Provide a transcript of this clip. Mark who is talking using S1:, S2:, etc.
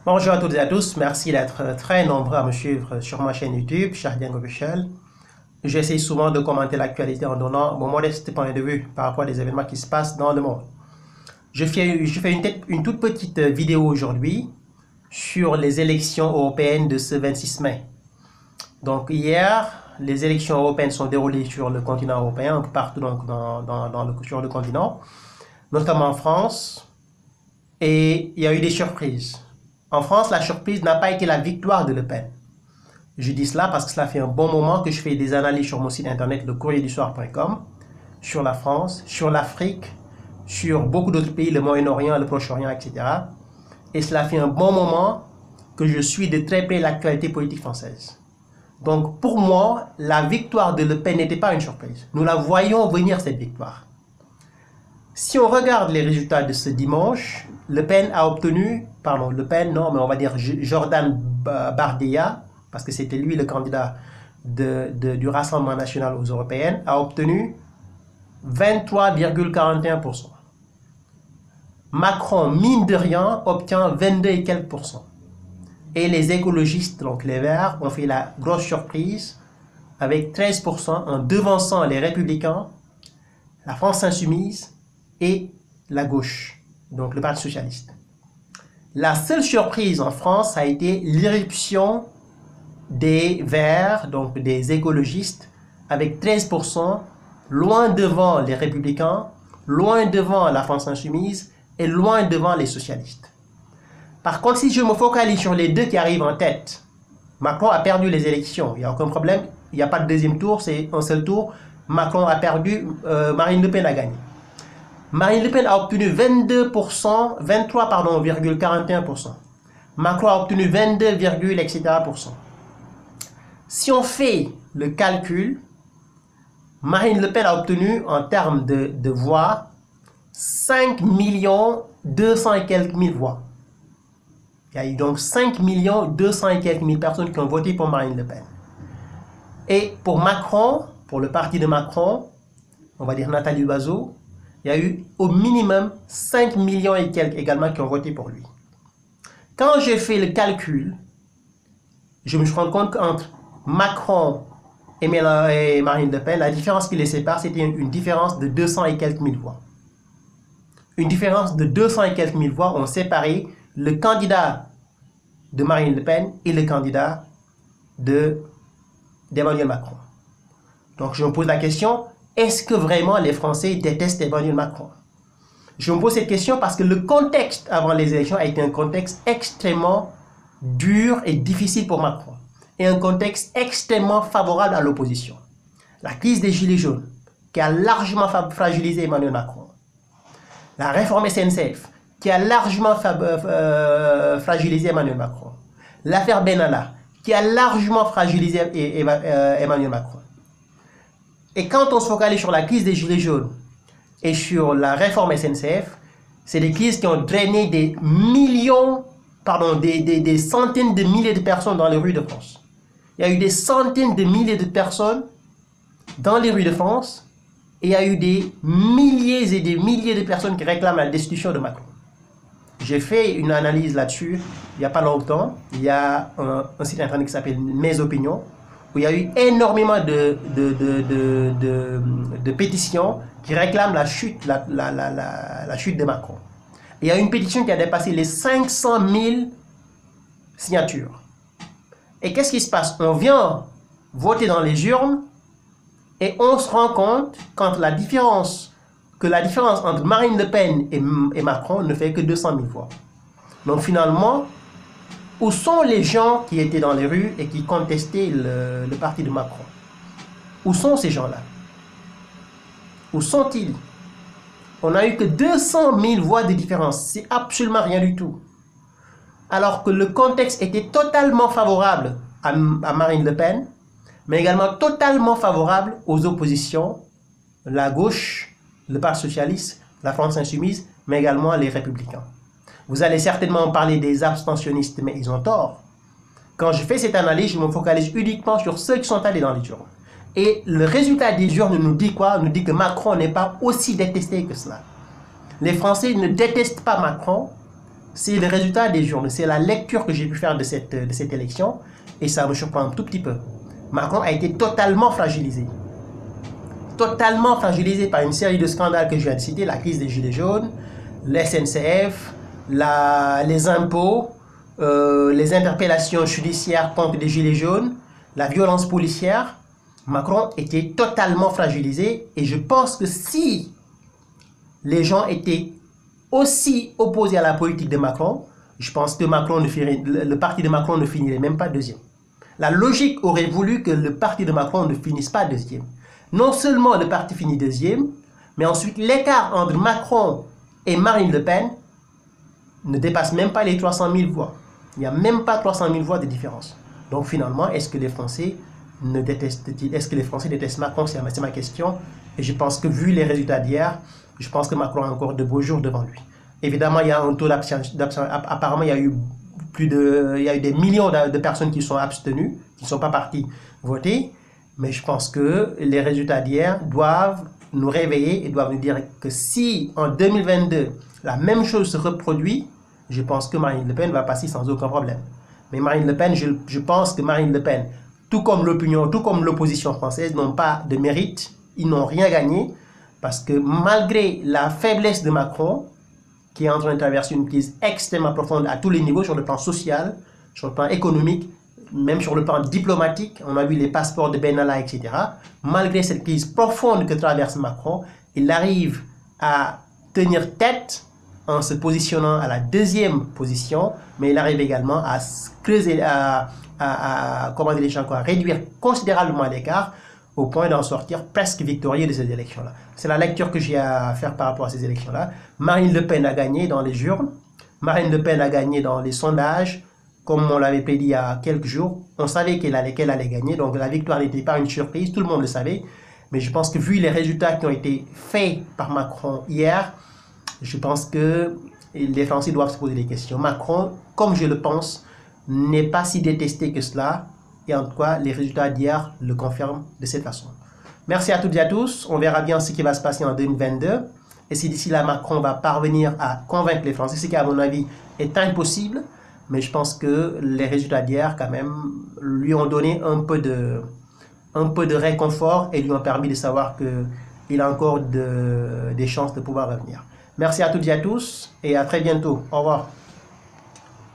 S1: Bonjour à toutes et à tous, merci d'être très nombreux à me suivre sur ma chaîne YouTube, Chardien Officiel. J'essaie souvent de commenter l'actualité en donnant mon modeste point de vue par rapport à des événements qui se passent dans le monde. Je fais une toute petite vidéo aujourd'hui sur les élections européennes de ce 26 mai. Donc hier, les élections européennes sont déroulées sur le continent européen, un peu partout donc sur le continent, notamment en France, et il y a eu des surprises. En France, la surprise n'a pas été la victoire de Le Pen. Je dis cela parce que cela fait un bon moment que je fais des analyses sur mon site internet lecourrierdusoir.com sur la France, sur l'Afrique, sur beaucoup d'autres pays, le Moyen-Orient, le Proche-Orient, etc. Et cela fait un bon moment que je suis de très près l'actualité politique française. Donc pour moi, la victoire de Le Pen n'était pas une surprise. Nous la voyons venir, cette victoire. Si on regarde les résultats de ce dimanche, Le Pen a obtenu, on va dire Jordan Bardella, parce que c'était lui le candidat du Rassemblement national aux européennes, a obtenu 23,41%. Macron, mine de rien, obtient 22 et quelques %. Et les écologistes, donc les Verts, ont fait la grosse surprise avec 13% en devançant les Républicains, la France Insoumise et la gauche, donc le Parti socialiste. La seule surprise en France a été l'irruption des Verts, donc des écologistes, avec 13%, loin devant les Républicains, loin devant la France Insoumise et loin devant les socialistes. Par contre, si je me focalise sur les deux qui arrivent en tête, Macron a perdu les élections, il n'y a aucun problème, il n'y a pas de deuxième tour, c'est un seul tour, Macron a perdu, Marine Le Pen a gagné. Marine Le Pen a obtenu 23,41%. Macron a obtenu 22, etc. Si on fait le calcul, Marine Le Pen a obtenu en termes de voix 5 200 et quelques mille voix. Il y a eu donc 5 200 et quelques mille personnes qui ont voté pour Marine Le Pen. Et pour Macron, pour le parti de Macron, on va dire Nathalie Loiseau, il y a eu au minimum 5 millions et quelques également qui ont voté pour lui. Quand j'ai fait le calcul, je me suis rendu compte qu'entre Macron et Marine Le Pen, la différence qui les sépare, c'était une différence de 200 et quelques mille voix. Une différence de 200 et quelques mille voix ont séparé le candidat de Marine Le Pen et le candidat d'Emmanuel Macron. Donc je me pose la question, est-ce que vraiment les Français détestent Emmanuel Macron? Je me pose cette question parce que le contexte avant les élections a été un contexte extrêmement dur et difficile pour Macron. Et un contexte extrêmement favorable à l'opposition. La crise des Gilets jaunes, qui a largement fragilisé Emmanuel Macron. La réforme SNCF, qui a largement fragilisé Emmanuel Macron. L'affaire Benalla, qui a largement fragilisé Emmanuel Macron. Et quand on se focalise sur la crise des Gilets jaunes et sur la réforme SNCF, c'est des crises qui ont drainé des centaines de milliers de personnes dans les rues de France. Il y a eu des centaines de milliers de personnes dans les rues de France et il y a eu des milliers et des milliers de personnes qui réclament la destitution de Macron. J'ai fait une analyse là-dessus il n'y a pas longtemps. Il y a un site internet qui s'appelle Mes Opinions, où il y a eu énormément de pétitions qui réclament la chute de Macron. Il y a une pétition qui a dépassé les 500 000 signatures. Et qu'est-ce qui se passe? On vient voter dans les urnes et on se rend compte que la différence entre Marine Le Pen et Macron ne fait que 200 000 voix. Donc finalement, où sont les gens qui étaient dans les rues et qui contestaient le parti de Macron? Où sont ces gens-là? Où sont-ils? On n'a eu que 200 000 voix de différence. C'est absolument rien du tout. Alors que le contexte était totalement favorable à Marine Le Pen, mais également totalement favorable aux oppositions, la gauche, le Parti socialiste, la France insoumise, mais également les Républicains. Vous allez certainement parler des abstentionnistes, mais ils ont tort. Quand je fais cette analyse, je me focalise uniquement sur ceux qui sont allés dans les urnes. Et le résultat des urnes nous dit quoi? Nous dit que Macron n'est pas aussi détesté que cela. Les Français ne détestent pas Macron, c'est le résultat des journaux, c'est la lecture que j'ai pu faire de cette élection, et ça me surprend un tout petit peu. Macron a été totalement fragilisé par une série de scandales que je viens de citer, la crise des gilets jaunes, la SNCF, les impôts, les interpellations judiciaires contre les gilets jaunes, la violence policière. Macron était totalement fragilisé, et je pense que si les gens étaient aussi opposés à la politique de Macron, je pense que le parti de Macron ne finirait même pas deuxième. La logique aurait voulu que le parti de Macron ne finisse pas deuxième. Non seulement le parti finit deuxième, mais ensuite l'écart entre Macron et Marine Le Pen ne dépasse même pas les 300 000 voix. Il n'y a même pas 300 000 voix de différence. Donc finalement, est-ce que les Français détestent Macron? C'est ma question. Et je pense que vu les résultats d'hier, je pense que Macron a encore de beaux jours devant lui. Évidemment, il y a un taux d'abstention. Apparemment, il y a eu des millions de personnes qui sont abstenues, qui ne sont pas parties voter. Mais je pense que les résultats d'hier doivent nous réveiller et doivent nous dire que si en 2022, la même chose se reproduit, je pense que Marine Le Pen va passer sans aucun problème. Mais Marine Le Pen, je pense que Marine Le Pen, tout comme l'opinion, tout comme l'opposition française, n'ont pas de mérite, ils n'ont rien gagné, parce que malgré la faiblesse de Macron, qui est en train de traverser une crise extrêmement profonde à tous les niveaux, sur le plan social, sur le plan économique, même sur le plan diplomatique, on a vu les passeports de Benalla, etc. Malgré cette crise profonde que traverse Macron, il arrive à tenir tête en se positionnant à la deuxième position, mais il arrive également à creuser, à réduire considérablement l'écart au point d'en sortir presque victorieux de ces élections-là. C'est la lecture que j'ai à faire par rapport à ces élections-là. Marine Le Pen a gagné dans les urnes, Marine Le Pen a gagné dans les sondages, comme on l'avait prédit il y a quelques jours. On savait qu'elle allait gagner, donc la victoire n'était pas une surprise, tout le monde le savait. Mais je pense que vu les résultats qui ont été faits par Macron hier, je pense que les Français doivent se poser des questions. Macron, comme je le pense, n'est pas si détesté que cela. Et en tout cas, les résultats d'hier le confirment de cette façon. Merci à toutes et à tous. On verra bien ce qui va se passer en 2022. Et si d'ici là, Macron va parvenir à convaincre les Français, ce qui, à mon avis, est impossible. Mais je pense que les résultats d'hier, quand même, lui ont donné un peu de réconfort et lui ont permis de savoir qu'il a encore des chances de pouvoir revenir. Merci à toutes et à tous et à très bientôt. Au revoir.